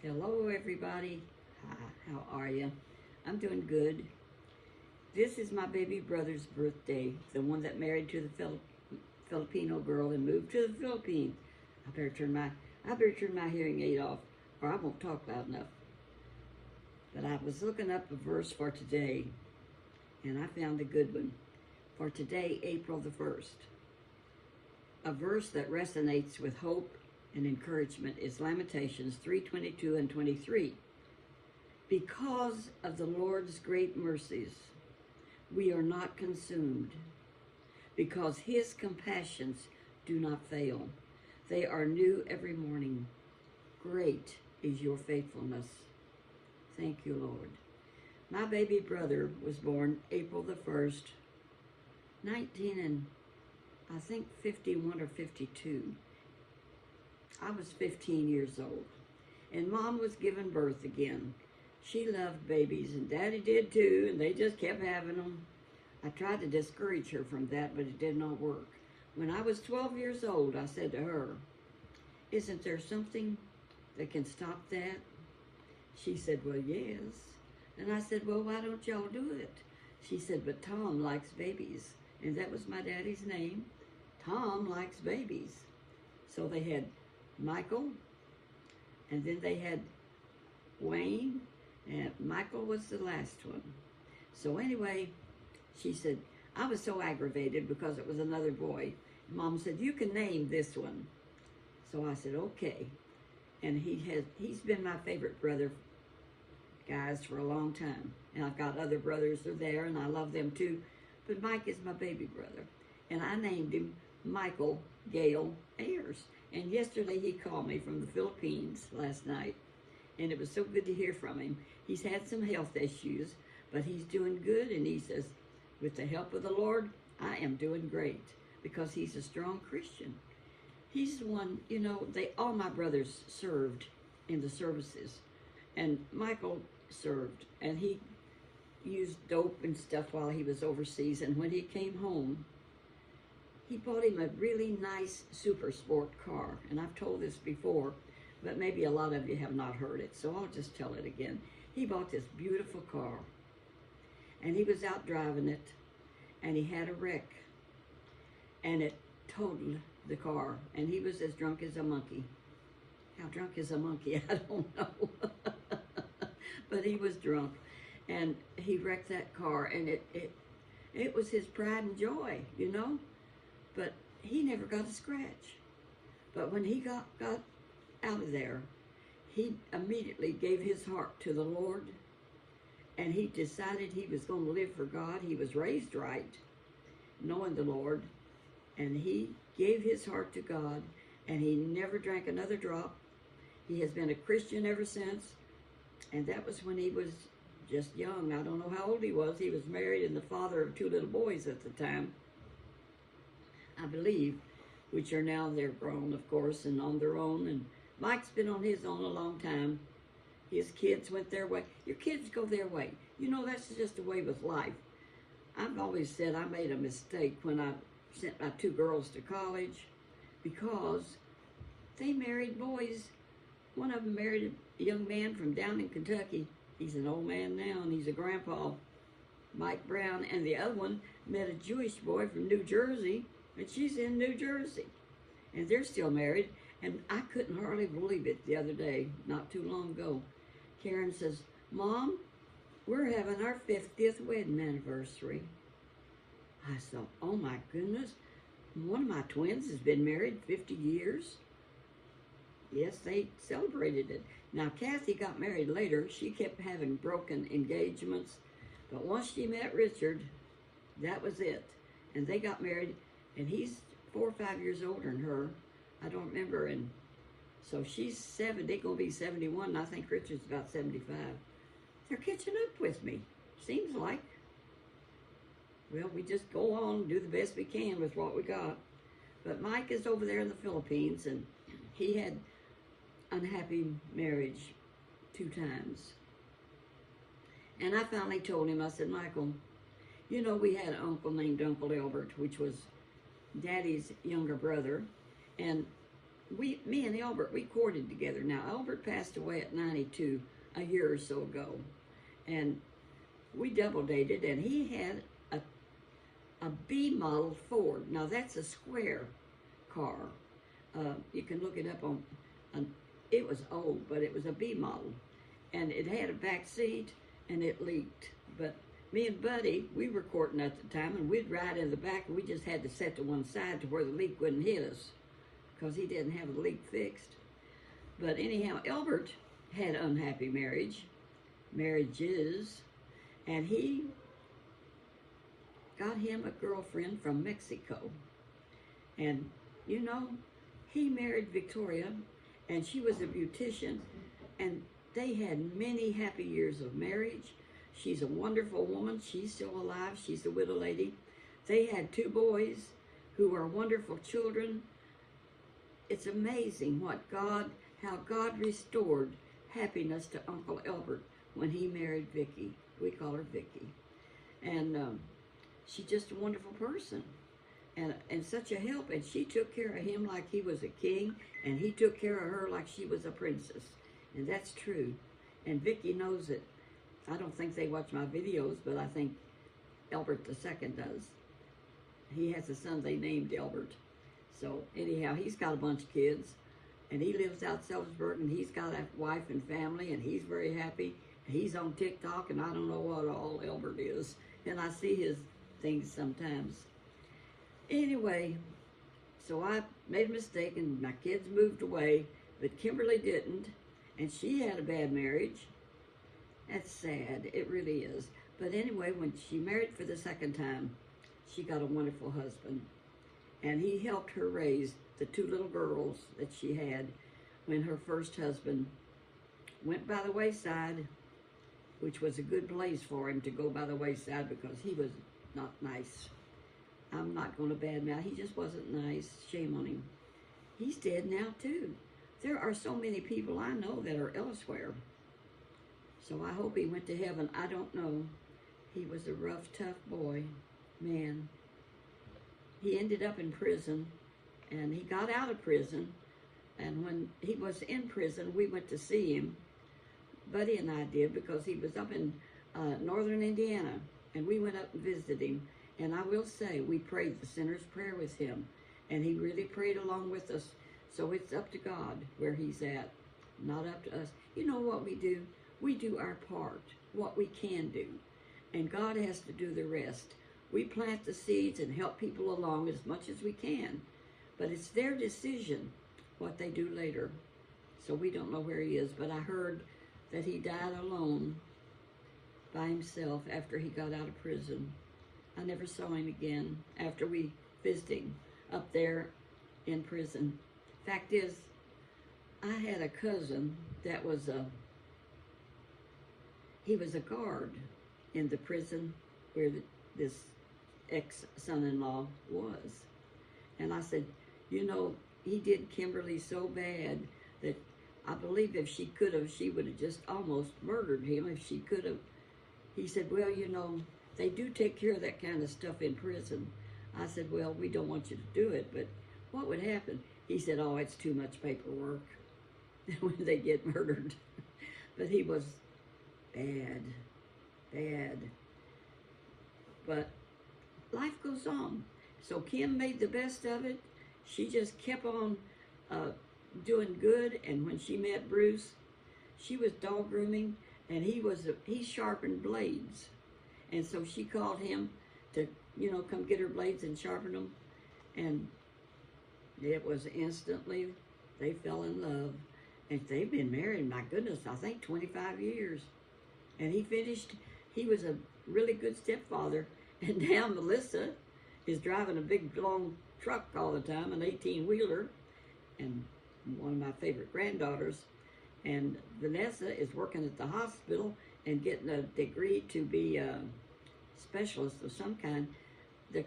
Hello, everybody. Hi, how are you? I'm doing good. This is my baby brother's birthday, the one that married to the Filipino girl and moved to the Philippines. I better turn my hearing aid off, or I won't talk loud enough. But I was looking up a verse for today, and I found a good one. For today, April the 1st. A verse that resonates with hope and encouragement is Lamentations 3:22 and 23. Because of the Lord's great mercies, we are not consumed, because his compassions do not fail. They are new every morning. Great is your faithfulness. Thank you, Lord. My baby brother was born April the 1st, 19 and I think 51 or 52. I was 15 years old, and Mom was giving birth again. She loved babies, and Daddy did too, and they just kept having them. I tried to discourage her from that, but it did not work. When I was 12 years old, I said to her, "Isn't there something that can stop that?" She said, "Well, yes." And I said, "Well, why don't y'all do it?" She said, "But Tom likes babies." And that was my daddy's name. Tom likes babies. So they had Michael, and then they had Wayne, and Michael was the last one. So anyway, she said, I was so aggravated because it was another boy. Mom said, "You can name this one." So I said, okay. And he's been my favorite brother, guys, for a long time. And I've got other brothers that are there, and I love them too. But Mike is my baby brother. And I named him Michael Gale Ayers. And yesterday he called me from the Philippines last night. And it was so good to hear from him. He's had some health issues, but he's doing good. And he says, with the help of the Lord, I am doing great, because he's a strong Christian. He's the one, all my brothers served in the services. And Michael served, and he used dope and stuff while he was overseas. And when he came home, he bought him a really nice super sport car. And I've told this before, but maybe a lot of you have not heard it, so I'll just tell it again. He bought this beautiful car, and he was out driving it, and he had a wreck, and it totaled the car, and he was as drunk as a monkey. How drunk is a monkey? I don't know. But he was drunk, and he wrecked that car, and it was his pride and joy, But he never got a scratch. But when he got out of there, he immediately gave his heart to the Lord, and he decided he was going to live for God. He was raised right, knowing the Lord, and he gave his heart to God, and he never drank another drop. He has been a Christian ever since, and that was when he was just young. I don't know how old he was. He was married and the father of 2 little boys at the time, I believe, which are now, they're grown, of course, and on their own. And Mike's been on his own a long time. His kids went their way. Your kids go their way. That's just the way with life. I've always said I made a mistake when I sent my 2 girls to college, because they married boys. One of them married a young man from down in Kentucky. He's an old man now, and he's a grandpa, Mike Brown. And the other one met a Jewish boy from New Jersey, and she's in New Jersey. And they're still married. And I couldn't hardly believe it the other day, not too long ago. Karen says, "Mom, we're having our 50th wedding anniversary." I thought, oh my goodness, one of my twins has been married 50 years. Yes, they celebrated it. Now, Kathy got married later. She kept having broken engagements. But once she met Richard, that was it. And they got married, and he's 4 or 5 years older than her. I don't remember. And so she's 70, going to be 71, and I think Richard's about 75. They're catching up with me, seems like. Well, we just go on, do the best we can with what we got. But Mike is over there in the Philippines, and he had unhappy marriage 2 times. And I finally told him, I said, "Michael, we had an uncle named Uncle Albert, which was Daddy's younger brother. And me and Albert, we courted together. Now, Albert passed away at 92 a year or so ago, and we double dated, and he had a B model Ford. Now, that's a square car. You can look it up on, it was old, but it was a B model, and it had a back seat, and it leaked. But me and Buddy, we were courting at the time, and we'd ride in the back, and we just had to set to one side to where the leak wouldn't hit us, because he didn't have the leak fixed. But anyhow, Albert had unhappy marriages, and he got him a girlfriend from Mexico. And, you know, he married Victoria, and she was a beautician, and they had many happy years of marriage. She's a wonderful woman. She's still alive. She's a widow lady. They had 2 boys who are wonderful children. It's amazing how God restored happiness to Uncle Albert when he married Vicky. We call her Vicky. And she's just a wonderful person and such a help. And she took care of him like he was a king, and he took care of her like she was a princess. And that's true. And Vicky knows it. I don't think they watch my videos, but I think Albert II does. He has a son they named Albert. So anyhow, he's got a bunch of kids, and he lives out Sellersburg, and he's got a wife and family, and he's very happy. He's on TikTok, and I don't know what all Albert is, and I see his things sometimes. Anyway, so I made a mistake, and my kids moved away, but Kimberly didn't, and she had a bad marriage. That's sad, it really is. But anyway, when she married for the second time, she got a wonderful husband. And he helped her raise the 2 little girls that she had when her first husband went by the wayside, which was a good place for him to go by the wayside because he was not nice. I'm not going to badmouth. He just wasn't nice. Shame on him. He's dead now, too. There are so many people I know that are elsewhere. So I hope he went to heaven. I don't know. He was a rough, tough boy. Man. He ended up in prison, and he got out of prison, and when he was in prison, we went to see him. Buddy and I did, because he was up in northern Indiana, and we went up and visited him. And I will say, we prayed the sinner's prayer with him, and he really prayed along with us. So it's up to God where he's at, not up to us. You know what we do? We do our part, what we can do, and God has to do the rest. We plant the seeds and help people along as much as we can, but it's their decision what they do later. So we don't know where he is, but I heard that he died alone by himself after he got out of prison. I never saw him again after we visited him up there in prison. Fact is, I had a cousin that was he was a guard in the prison where this ex-son-in-law was. And I said, you know, he did Kimberly so bad that I believe if she could have, she would have just almost murdered him if she could have. He said, well, you know, they do take care of that kind of stuff in prison. I said, well, we don't want you to do it, but what would happen? He said, oh, it's too much paperwork when they get murdered. But he was bad. But life goes on. So Kim made the best of it. She just kept on doing good. And when she met Bruce, she was dog grooming, and he sharpened blades. And so she called him to, you know, come get her blades and sharpen them. And it was instantly, they fell in love. And they've been married, my goodness, I think 25 years. And he was a really good stepfather. And now Melissa is driving a big, long truck all the time, an 18-wheeler, and one of my favorite granddaughters. And Vanessa is working at the hospital and getting a degree to be a specialist of some kind. The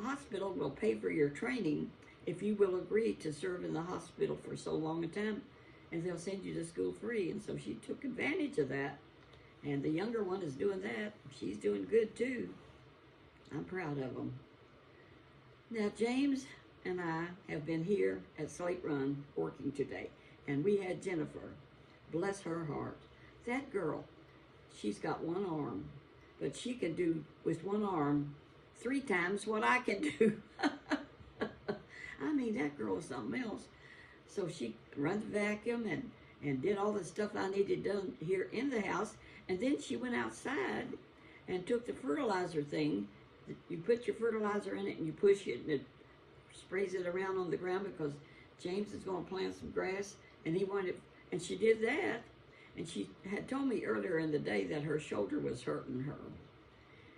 hospital will pay for your training if you will agree to serve in the hospital for so long a time, and they'll send you to school free. And so she took advantage of that. And the younger one is doing that. She's doing good too. I'm proud of them. Now, James, and I have been here at Slate Run working today. And we had Jennifer, bless her heart. That girl, she's got one arm, but she can do with one arm 3 times what I can do. I mean, that girl is something else. So she run the vacuum and did all the stuff I needed done here in the house. And then she went outside and took the fertilizer thing. You put your fertilizer in it and you push it and it sprays it around on the ground because James is going to plant some grass and he wanted, and she did that. And she had told me earlier in the day that her shoulder was hurting her.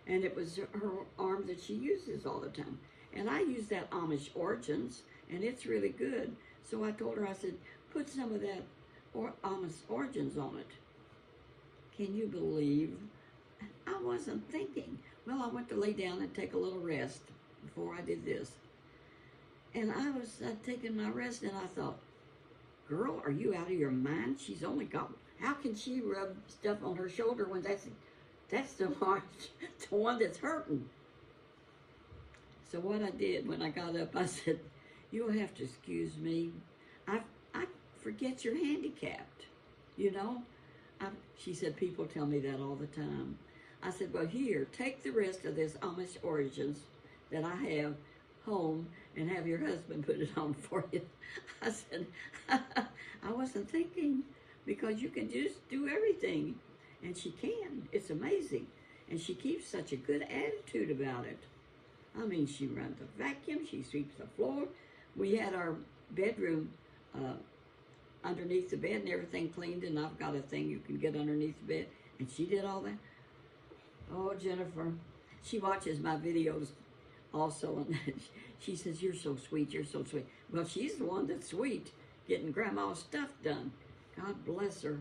And it was her arm that she uses all the time. And I use that Amish Origins, and it's really good. So I told her, I said, put some of that Amish Origins on it. Can you believe? I wasn't thinking. Well, I went to lay down and take a little rest before I did this. And I was taking my rest, and I thought, girl, are you out of your mind? She's only got, how can she rub stuff on her shoulder when that's the one that's hurting? So what I did when I got up, I said, you'll have to excuse me. I forget you're handicapped, you know? She said, people tell me that all the time. I said, well, here, take the rest of this Amish Origins that I have home and have your husband put it on for you. I said, I wasn't thinking, because you can just do everything. And she can. It's amazing. And she keeps such a good attitude about it. I mean, she runs the vacuum, she sweeps the floor. We had our bedroom underneath the bed and everything cleaned, and I've got a thing you can get underneath the bed, and she did all that. Oh, Jennifer, she watches my videos also, and she says, you're so sweet, you're so sweet. Well, she's the one that's sweet, getting grandma's stuff done. God bless her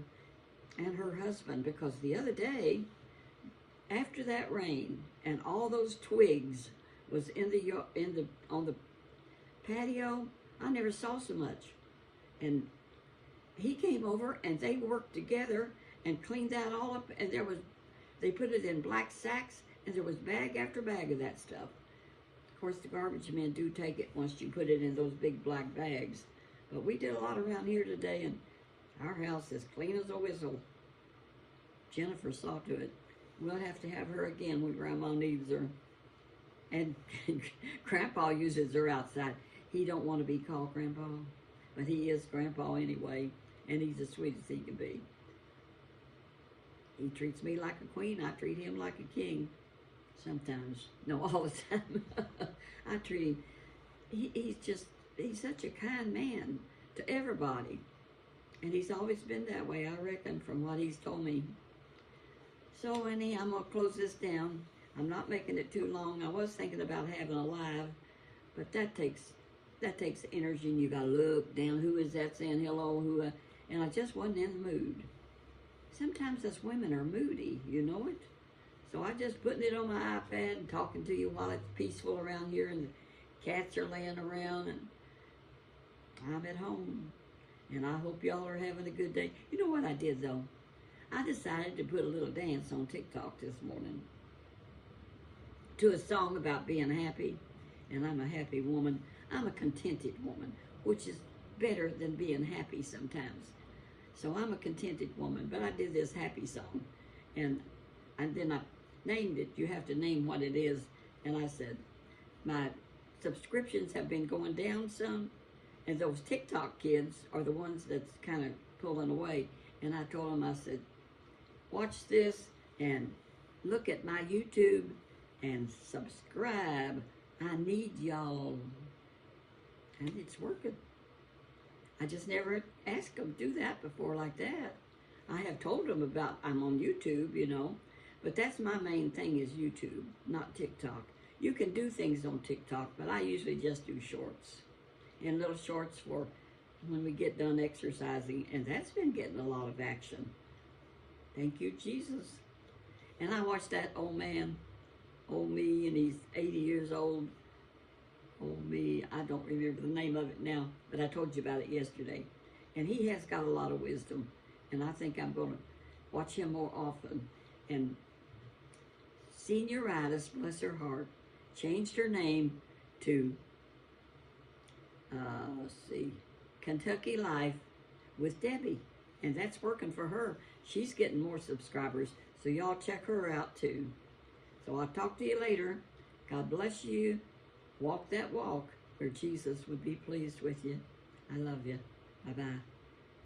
and her husband, because the other day, after that rain and all those twigs was on the patio, I never saw so much. And he came over and they worked together and cleaned that all up, and they put it in black sacks, and there was bag after bag of that stuff. Of course, the garbage men do take it once you put it in those big black bags. But we did a lot around here today, and our house is clean as a whistle. Jennifer saw to it. We'll have to have her again when Grandma needs her. And Grandpa uses her outside. He don't want to be called Grandpa, but he is Grandpa anyway, and he's the sweetest he can be. He treats me like a queen. I treat him like a king. Sometimes. No, all the time. I treat him. He's such a kind man to everybody. And he's always been that way, I reckon, from what he's told me. So anyhow, I'm going to close this down. I'm not making it too long. I was thinking about having a live, but that takes energy, and you got to look down. Who is that saying hello? And I just wasn't in the mood. Sometimes us women are moody, you know it? So I just putting it on my iPad and talking to you while it's peaceful around here, and the cats are laying around, and I'm at home. And I hope y'all are having a good day. You know what I did, though? I decided to put a little dance on TikTok this morning to a song about being happy. And I'm a happy woman. I'm a contented woman, which is better than being happy sometimes. So I'm a contented woman, but I did this happy song. And then I named it. You have to name what it is. And I said, my subscriptions have been going down some, and those TikTok kids are the ones that's kind of pulling away. And I told them, I said, watch this and look at my YouTube and subscribe. I need y'all. And it's working. I just never asked them to do that before like that. I have told them about I'm on YouTube, you know, but that's my main thing is YouTube, not TikTok. You can do things on TikTok, but I usually just do shorts. And little shorts for when we get done exercising, and that's been getting a lot of action. Thank you, Jesus. And I watched that old man, old me, and he's 80 years old. Old me, I don't remember the name of it now, but I told you about it yesterday. And he has got a lot of wisdom, and I think I'm going to watch him more often. And Senioritis, bless her heart, changed her name to let's see, Kentucky Life with Debbie. And that's working for her. She's getting more subscribers. So y'all check her out too. So I'll talk to you later. God bless you. Walk that walk where Jesus would be pleased with you. I love you. Bye-bye.